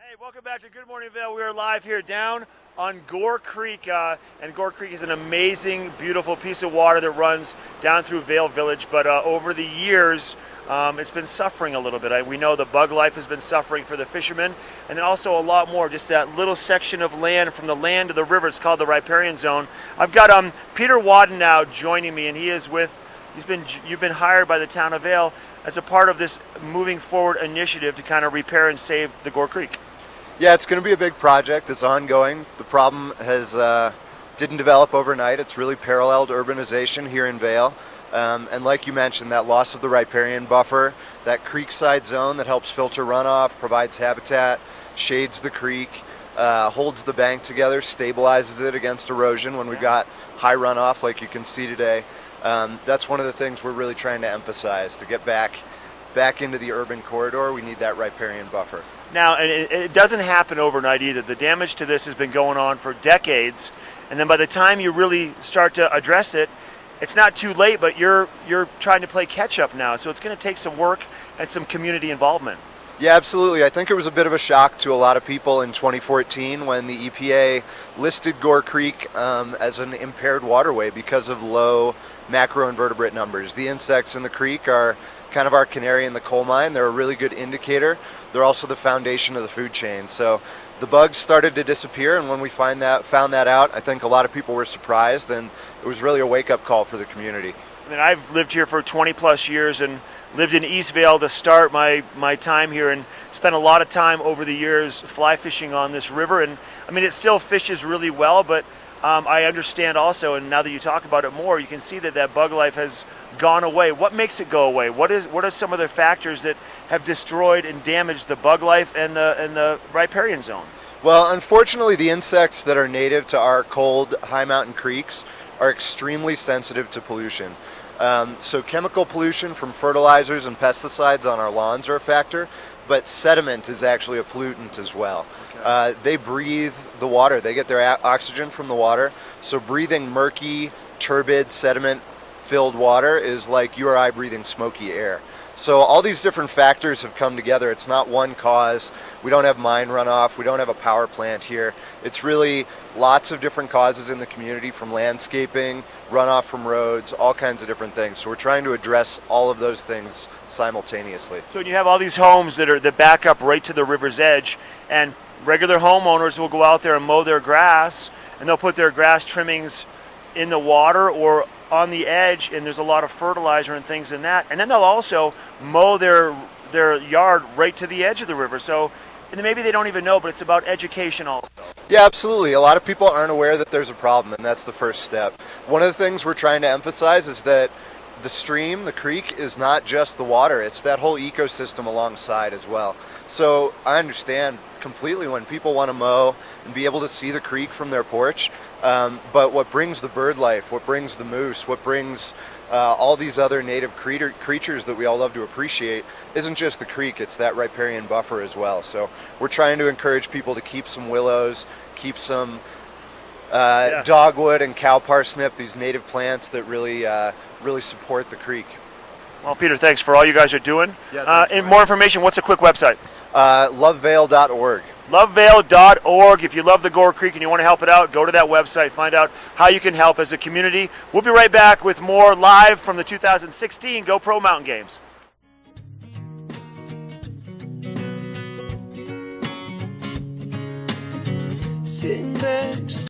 Hey, welcome back to Good Morning Vail. We are live here down on Gore Creek, and Gore Creek is an amazing, beautiful piece of water that runs down through Vail Village, but over the years, it's been suffering a little bit. We know the bug life has been suffering for the fishermen, and then also a lot more, just that little section of land from the land to the river. It's called the riparian zone. I've got Peter Wadden now joining me, and you've been hired by the town of Vail as a part of this moving forward initiative to kind of repair and save the Gore Creek. Yeah, it's going to be a big project. It's ongoing. The problem didn't develop overnight. It's really paralleled urbanization here in Vail. And like you mentioned, that loss of the riparian buffer, that creekside zone that helps filter runoff, provides habitat, shades the creek, holds the bank together, stabilizes it against erosion when we've got high runoff like you can see today. That's one of the things we're really trying to emphasize. To get back into the urban corridor, we need that riparian buffer. Now, and it doesn't happen overnight either. The damage to this has been going on for decades, and then by the time you really start to address it, it's not too late, but you're trying to play catch up now. So it's going to take some work and some community involvement. Yeah, absolutely. I think it was a bit of a shock to a lot of people in 2014 when the EPA listed Gore Creek as an impaired waterway because of low macroinvertebrate numbers. The insects in the creek are kind of our canary in the coal mine. They're a really good indicator. They're also the foundation of the food chain. So the bugs started to disappear, and when we found that out, I think a lot of people were surprised, and it was really a wake-up call for the community. I mean, I've lived here for 20 plus years and lived in East Vail to start my time here, and spent a lot of time over the years fly fishing on this river. And I mean, it still fishes really well, but I understand also, and now that you talk about it more, you can see that bug life has gone away. What makes it go away? What are some of the factors that have destroyed and damaged the bug life and the riparian zone? Well, unfortunately, the insects that are native to our cold, high mountain creeks are extremely sensitive to pollution. So chemical pollution from fertilizers and pesticides on our lawns are a factor, but sediment is actually a pollutant as well. Okay. They breathe the water. They get their oxygen from the water. So breathing murky, turbid, sediment-filled water is like you or I breathing smoky air. So all these different factors have come together. It's not one cause. We don't have mine runoff. We don't have a power plant here. It's really lots of different causes in the community, from landscaping, runoff from roads, all kinds of different things. So we're trying to address all of those things simultaneously. So when you have all these homes that back up right to the river's edge, and regular homeowners will go out there and mow their grass, and they'll put their grass trimmings in the water or on the edge, and there's a lot of fertilizer and things in that, and then they'll also mow their yard right to the edge of the river. So, and maybe they don't even know, but it's about education also. Yeah, absolutely. A lot of people aren't aware that there's a problem, and that's the first step. One of the things we're trying to emphasize is that the stream, the creek, is not just the water. It's that whole ecosystem alongside as well. So I understand completely when people want to mow and be able to see the creek from their porch, but what brings the bird life, what brings the moose, what brings all these other native creatures that we all love to appreciate isn't just the creek, it's that riparian buffer as well. So we're trying to encourage people to keep some willows, keep some dogwood and cow parsnip, these native plants that really support the creek. Well, Peter, thanks for all you guys are doing. Yeah, and more information, what's a quick website? Lovevail.org. Lovevail.org. If you love the Gore Creek and you want to help it out, go to that website, find out how you can help as a community. We'll be right back with more live from the 2016 GoPro Mountain Games. Sitting back.